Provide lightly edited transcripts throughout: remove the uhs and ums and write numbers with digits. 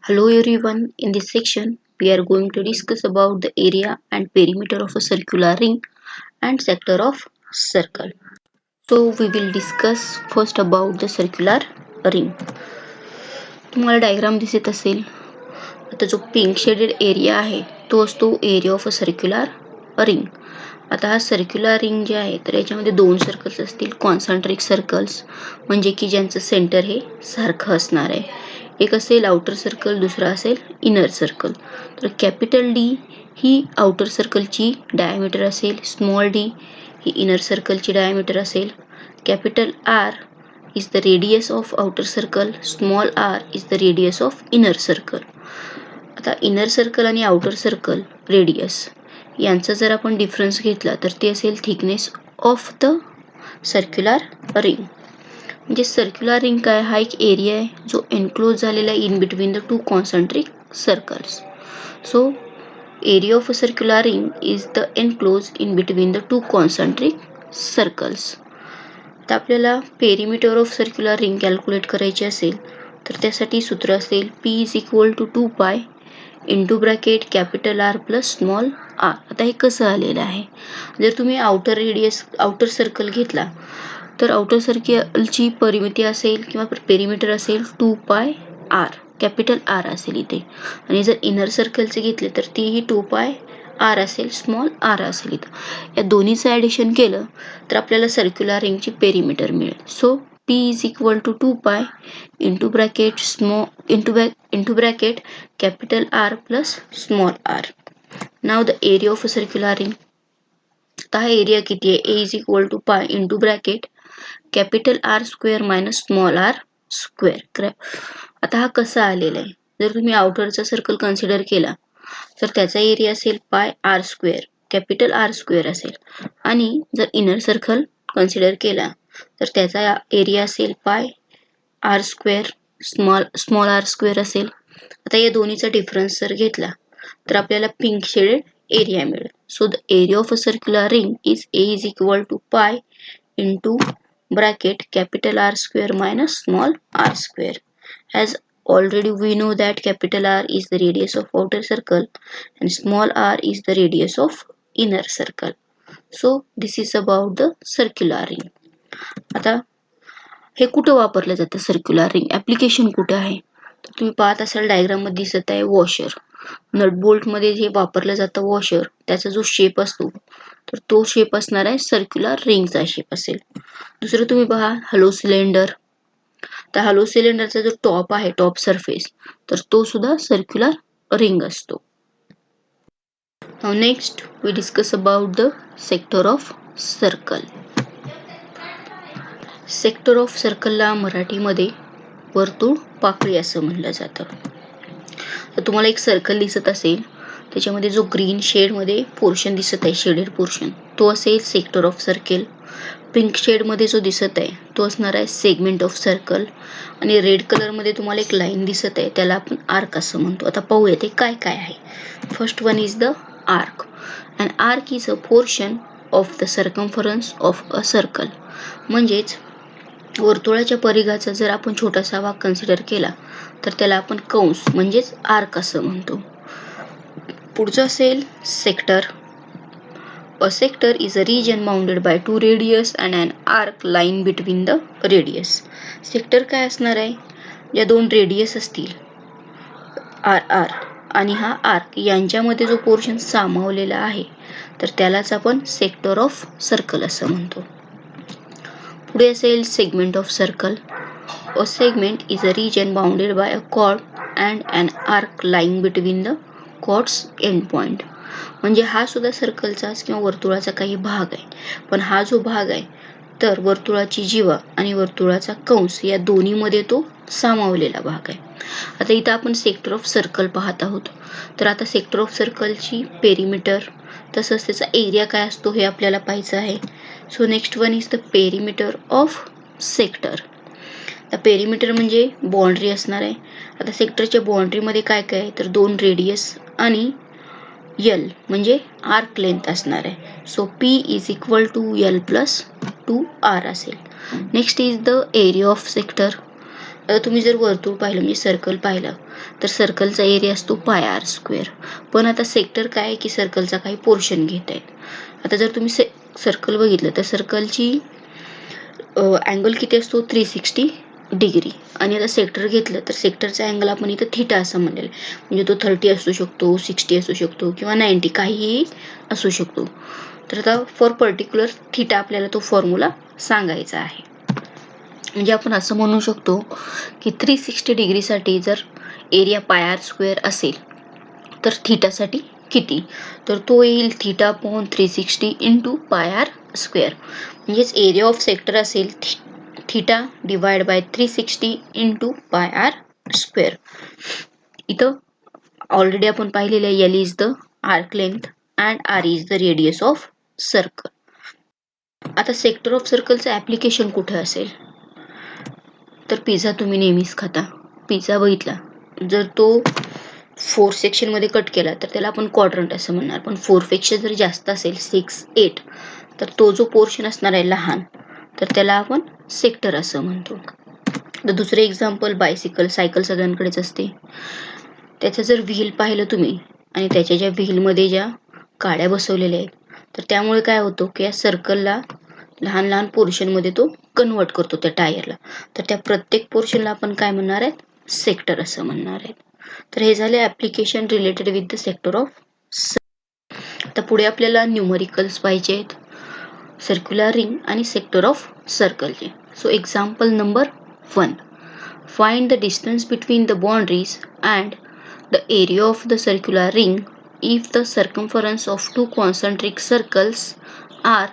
Hello everyone, in this section we are going to discuss about the area and perimeter of a circular ring and sector of circle. So we will discuss first about the circular ring. तुम्हाला diagram दिसत असेल, आता जो pink shaded area आहे तो असतो area of a circular ring. आता हा सर्क्युलर रिंग जे आहे तर याच्यामध्ये दोन सर्कल्स असतील, कॉन्सन्ट्रिक सर्कल्स म्हणजे की ज्यांचं सेंटर हे सारखं असणार आहे. एक असेल आउटर सर्कल, दुसरा असेल इनर सर्कल. तर कॅपिटल डी ही आउटर सर्कलची डायमीटर असेल, स्मॉल डी ही इनर सर्कलची डायमीटर असेल. Capital R is the radius of outer circle, small r is the radius of inner circle. आता इनर सर्कल आणि आउटर सर्कल रेडियस यांचा जर आपण डिफरन्स घेतला तर ते असेल thickness of the circular ring. म्हणजे सर्क्युलर रिंग काय, हा एक एरिया आहे जो एनक्लोज झालेला आहे in between the two concentric circles. So area of a circular ring is the enclose in between the two concentric circles. तर आपल्याला perimeter of circular ring calculate करायचे असेल तर त्यासाठी सूत्र असेल P is equal to 2π into bracket capital R plus small r. आता हे कसं आलेलं आहे, जर तुम्ही आउटर सर्कल घेतला तर आउटर सर्कलची परिमिती असेल किंवा पेरिमीटर असेल 2πr, कॅपिटल R असेल इथे. आणि जर इनर सर्कलचे घेतले तर तीही 2πr असेल, स्मॉल r असेल इथं. या दोन्हीचं ॲडिशन केलं तर आपल्याला सर्क्युलर रिंगची पेरिमीटर मिळेल. So P is equal to 2π into bracket capital R plus small r. नाव the area of a circular ring. आता हा एरिया किती आहे, A is equal to π into bracket capital R square minus small r square. आता हा कसा आलेला आहे, जर तुम्ही आउटरचा सर्कल कन्सिडर केला तर त्याचा एरिया असेल pi R square, capital R square असेल. आणि जर इनर सर्कल कन्सिडर केला तर त्याचा एरिया असेल pi R square, small r square असेल. आता या दोन्हीचा डिफरन्स जर घेतला तर आपल्याला पिंक शेडेड एरिया मिळेल. So the area of a circular ring is A is equal to π into bracket capital R square minus small r square. As already we know that capital R is the radius of outer circle and small r is the radius of inner circle. So this is about the circular ring. आता हे कुठं वापरलं जातं circular ring, application कुठं आहे तर तुम्ही पाहत असाल डायग्राम मध्ये दिसत आहे वॉशर. नटबोल्ट मध्ये जे वापरलं जातं वॉशर, त्याचा जो शेप असतो तर तो शेप असणार आहे सर्क्युलर रिंगचा शेप असेल. दुसरं तुम्ही पहा हॅलो सिलेंडर. तर हॅलो सिलेंडरचा जो टॉप आहे, टॉप सरफेस, तर तो सुद्धा सर्क्युलर रिंग असतो. Now next we discuss about the sector of circle. Sector of सर्कलला मराठीमध्ये वर्तुळ पाकळी असं म्हणलं जातं. तर तुम्हाला एक सर्कल दिसत असेल, त्याच्यामध्ये जो ग्रीन शेडमध्ये पोर्शन दिसत आहे, शेडेड पोर्शन, तो असेल सेक्टर ऑफ सर्कल. पिंक शेडमध्ये जो दिसत आहे तो असणार आहे सेगमेंट ऑफ सर्कल. आणि रेड कलरमध्ये तुम्हाला एक लाईन दिसत आहे, त्याला आपण आर्क असं म्हणतो. आता पाहूया ते काय काय आहे. First one is the arc. And arc is a portion of the circumference of a circle. म्हणजेच वर्तुळाच्या परिघाचा जर आपण छोटासा भाग कन्सिडर केला तर त्याला आपण कंस म्हणजेच आर्क असं म्हणतो. पुढचं असेल sector. A sector is a region bounded by two radius and an arc line between the radius. Sector काय असणार आहे, या दोन रेडियस असतील आर आणि हा आर्क यांच्यामध्ये जो पोर्शन सामावलेला आहे तर त्यालाच आपण सेक्टर ऑफ सर्कल असं म्हणतो. पुढे असेल segment of circle. A segment is a region bounded by a chord and an arc line between the chords end point. म्हणजे हा सुद्धा सर्कलचाच किंवा वर्तुळाचा काही भाग आहे, पण हा जो भाग आहे तर वर्तुळाची जीवा आणि वर्तुळाचा कंस या दोन्हीमध्ये तो सामावलेला भाग आहे. आता इथं आपण सेक्टर ऑफ सर्कल पाहत आहोत. तर आता सेक्टर ऑफ सर्कलची पेरिमीटर तसंच त्याचा एरिया काय असतो हे आपल्याला पाहायचं आहे. So next one is the perimeter of sector. आता पेरिमीटर म्हणजे बाउंड्री असणार आहे. आता सेक्टरच्या बाउंड्रीमध्ये काय काय आहे तर दोन रेडियस आणि L म्हणजे आर्क लेंथ असणार आहे. So P is equal to L plus 2R असेल. Next is the area of sector. आता तुम्ही जर वर्तुळ पाहिलं म्हणजे सर्कल पाहिलं तर सर्कलचा एरिया असतो पाय आर स्क्वेअर. पण आता सेक्टर काय आहे की सर्कलचा काही पोर्शन घेत आहेत. आता जर तुम्ही सर्कल बघितलं तर सर्कलची अँगल किती असतो 360 डिग्री. आणि आता सेक्टर घेतलं तर सेक्टरचा अँगल आपण इथं थिटा असं म्हणलेलं आहे. म्हणजे तो 30 असू शकतो, 60 असू शकतो किंवा 90 काहीही असू शकतो. तर आता फॉर पर्टिक्युलर थिटा आपल्याला तो फॉर्म्युला सांगायचा आहे. म्हणजे आपण असं म्हणू शकतो की 360 डिग्रीसाठी जर एरिया पाय आर स्क्वेअर असेल तर थिटासाठी किती, तर तो येईल theta upon 360 into pi R square. म्हणजेच एरिया ऑफ सेक्टर असेल theta divide by 360 into pi R square. इथं ऑलरेडी आपण पाहिलेलं आहे, L is the arc length and R is the radius of circle. आता सेक्टर ऑफ सर्कलचं application कुठे असेल, तर पिझ्झा तुम्ही नेहमीच खाता. पिझ्झा बघितला जर तो 4 सेक्शनमध्ये कट केला तर त्याला आपण क्वाड्रंट असं म्हणणार. पण 4 पेक्षा जर जास्त असेल 6, 8 तर तो जो पोर्शन असणार आहे लहान तर त्याला आपण सेक्टर असं म्हणतो. तर दुसरे एक्झाम्पल बायसिकल, सायकल सगळ्यांकडेच असते. त्याचं जर व्हील पाहिलं तुम्ही आणि त्याच्या ज्या व्हीलमध्ये ज्या काड्या बसवलेल्या आहेत तर त्यामुळे काय होतं की या सर्कलला लहान लहान पोर्शनमध्ये तो कन्वर्ट करतो त्या टायरला. तर त्या प्रत्येक पोर्शनला आपण काय म्हणणार आहेत, सेक्टर असं म्हणणार आहेत. तर हे झाले application related with the sector of. आता पुढे आपल्याला न्यूमरिकल्स पाहिजे आहेत सर्क्युलर रिंग आणि सेक्टर ऑफ सर्कलचे. So example number 1, find the distance between the boundaries and the area of the circular ring if the circumference of 2 concentric circles are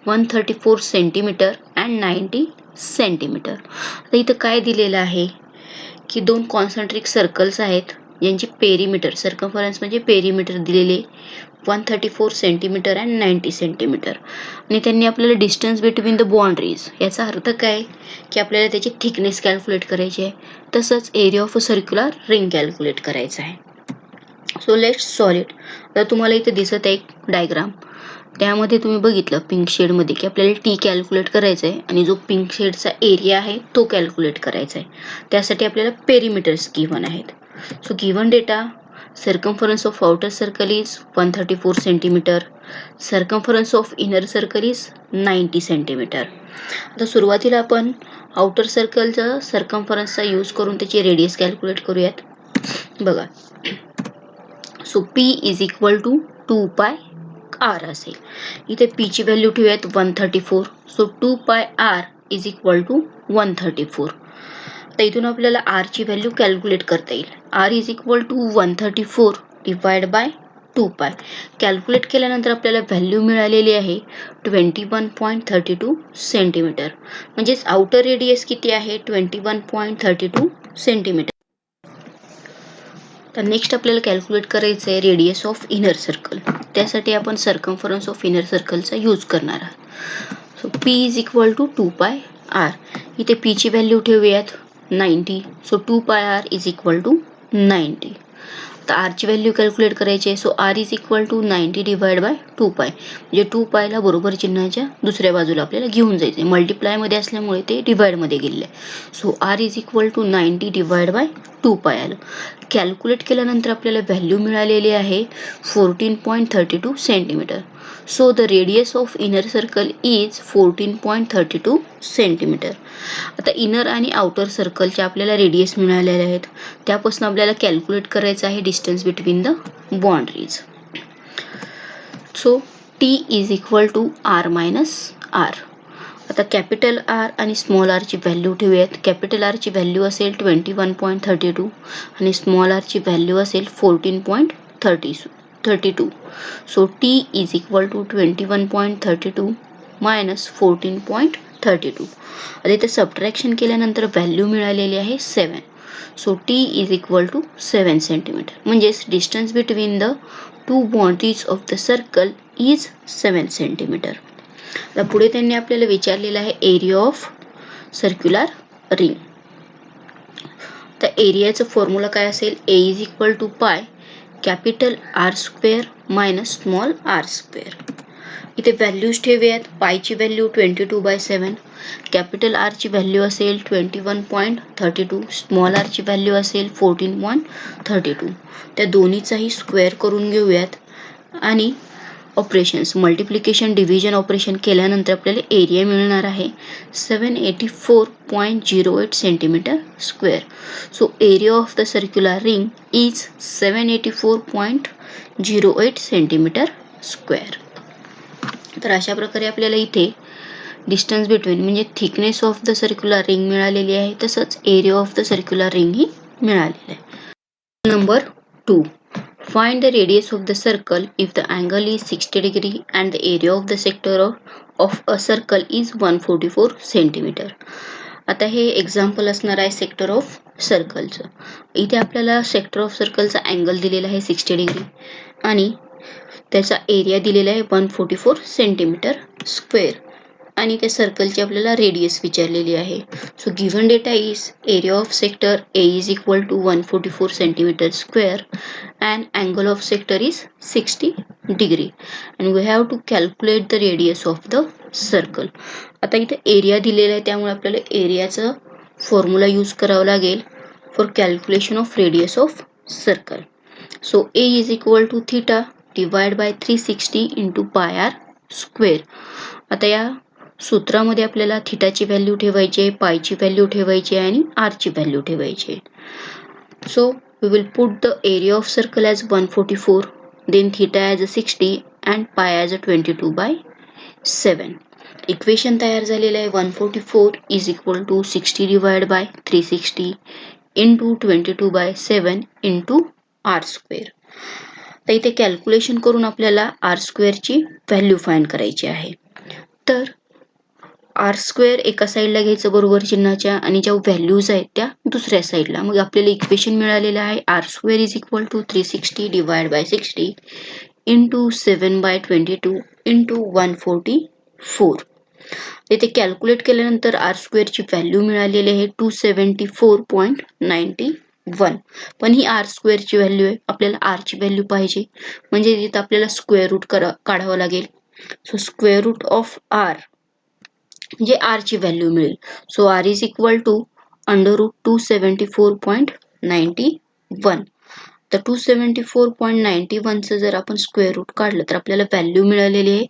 134 centimetre and 90 centimetre. आता इथं काय दिलेलं आहे की 2 कॉन्सेंट्रिक सर्कल्स आहेत यांची पेरीमीटर, सर्कम्फरन्स म्हणजे पेरीमीटर दिलेले 134 सेंटीमीटर अँड 90 सेंटीमीटर. आणि त्यांनी आपल्याला डिस्टन्स बिटवीन द बाउंड्रीज, याचा अर्थ काय की आपल्याला त्याची थिकनेस कॅल्क्युलेट करायची आहे. तसंच area of a circular ring calculate करायचं आहे. So let's solve it. आता तुम्हाला इथे दिसत आहे एक डायग्राम, त्यामध्ये तुम्ही बघितलं पिंक शेडमध्ये की आपल्याला टी कॅल्क्युलेट करायचं आहे आणि जो पिंक शेडचा एरिया आहे तो कॅल्क्युलेट करायचा आहे. त्यासाठी आपल्याला पेरीमीटर्स गिव्हन आहेत. So given data, circumference of outer circle is 134 centimeter, circumference of inner circle is 90 centimeter. आता सुरुवातीला आपण आउटर सर्कलचा सर्कम्फरन्सचा यूज करून त्याची रेडियस कॅल्क्युलेट करूयात. बघा, so P is equal to 2 pi R असेल. इथे पी ची व्हॅल्यू ठेवूयात 134. So 2 pi R is equal to 134. तर इथून आपल्याला आर ची व्हॅल्यू कॅल्क्युलेट करता येईल. R is equal to 134 divide by 2 pi. Calculate केल्यानंतर आपल्याला व्हॅल्यू मिळालेली आहे 21.32 सेंटीमीटर. म्हणजेच आउटर रेडियस किती आहे 21.32 सेंटीमीटर. तर नेक्स्ट आपल्याला कॅल्क्युलेट करायचं आहे रेडियस ऑफ इनर सर्कल. त्यासाठी आपण सर्कम्फरन्स ऑफ इनर सर्कलचा यूज करणार आहात. So P is equal to 2 pi R. इथे पी ची व्हॅल्यू ठेवूयात 90. So 2 pi R is equal to 90. तर आर ची व्हॅल्यू कॅल्क्युलेट करायची आहे. So R is equal to 90 divide by 2 pi. म्हणजे 2 पायला बरोबर चिन्हाच्या दुसऱ्या बाजूला आपल्याला घेऊन जायचं आहे. मल्टिप्लायमध्ये असल्यामुळे ते डिवाइडमध्ये गेलेलं आहे. So R is equal to 90 divide by 2 pi आलं. कॅल्क्युलेट केल्यानंतर आपल्याला व्हॅल्यू मिळालेली आहे 14.32 centimetre. So the radius of inner circle is 14.32 centimetre. आता इनर आणि आउटर सर्कलचे आपल्याला रेडियस मिळालेले आहेत. त्यापासून आपल्याला कॅल्क्युलेट करायचं आहे distance between the boundaries. So T is equal to R minus R. आता कॅपिटल आर आणि स्मॉल आर ची व्हॅल्यू ठेवूयात. कॅपिटल आर ची व्हॅल्यू असेल 21.32 आणि स्मॉल आर ची व्हॅल्यू असेल 14.32. So T is equal to 21.32 minus 14.32. आता इथे सबट्रॅक्शन केल्यानंतर व्हॅल्यू मिळालेली आहे 7. So T is equal to 7 centimetre. म्हणजेच distance between the 2 boundaries of the circle is 7 centimetre. आता पुढे त्यांनी आपल्याला विचारलेलं आहे एरिया ऑफ सर्क्युलर रिंग. तर एरियाचं फॉर्म्युला काय असेल, A is equal to pi capital R square minus small R square. इथे व्हॅल्यूज ठेवूयात. पायची व्हॅल्यू 22/7, कॅपिटल आर ची व्हॅल्यू असेल 21.32, स्मॉल आर ची व्हॅल्यू असेल 14.32. त्या दोन्हीचाही स्क्वेअर करून घेऊयात आणि ऑपरेशन्स मल्टिप्लिकेशन डिव्हिजन ऑपरेशन केल्यानंतर आपल्याला एरिया मिळणार आहे 784.08 centimetre square. So area of the circular ring is 784.08 centimetre square. तर अशा प्रकारे आपल्याला इथे डिस्टन्स बिटवीन म्हणजे thickness of the circular ring मिळालेली आहे, तसंच area of the circular ring ही मिळालेली आहे. Number 2, find the radius of the circle if the angle is 60 degree and the area of the sector of a circle is 144 centimeter. आता हे example असणार आहे सेक्टर ऑफ सर्कलचं. इथे आपल्याला sector of सर्कलचा angle दिलेला आहे 60 डिग्री आणि त्याचा एरिया दिलेला आहे 144 सेंटीमीटर स्क्वेअर आणि त्या सर्कलची आपल्याला रेडियस विचारलेली आहे. So given data is area of sector A is equal to 144 centimetre square and angle of sector is 60 degree and we have to calculate the radius of the circle. आता इथे area दिलेला आहे त्यामुळे आपल्याला एरियाचा formula use करावा लागेल for calculation of radius of circle. So A is equal to theta divide by 360 into pi R square. आता या सूत्रामध्ये आपल्याला थीटाची व्हॅल्यू ठेवायची आहे, पायची व्हॅल्यू ठेवायची आहे आणि आरची व्हॅल्यू ठेवायची आहे. So we will put the area of circle as 144, then theta as a 60 and pi as a 22/7. Equation तयार झालेलं आहे 144 is equal to 60 divided by 360 into 22/7 into r square. तर इथे कॅल्क्युलेशन करून आपल्याला r स्क्वेअरची व्हॅल्यू फाइंड करायची आहे. तर आर स्क्वेअर एका साईडला घ्यायचं बरोबर चिन्हाच्या आणि ज्या व्हॅल्यूज आहेत त्या दुसऱ्या साईडला. मग आपल्याला इक्वेशन मिळालेलं आहे R square is equal to 360 divide by 60 into 7/22 into 144. इथे कॅल्क्युलेट केल्यानंतर आर स्क्वेअरची व्हॅल्यू मिळालेली आहे 274.91. पण ही आर स्क्वेअरची व्हॅल्यू आहे, आपल्याला आरची व्हॅल्यू पाहिजे म्हणजे इथे आपल्याला स्क्वेअर रूट काढावं लागेल. So square root of R म्हणजे आर ची व्हॅल्यू मिळेल. So R is equal to under root 274.91. तर 274.91 जर आपण स्क्वेअर रूट काढलं तर आपल्याला व्हॅल्यू मिळालेली आहे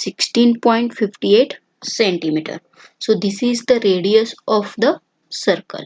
16.58 centimetre. So this is the radius of the circle.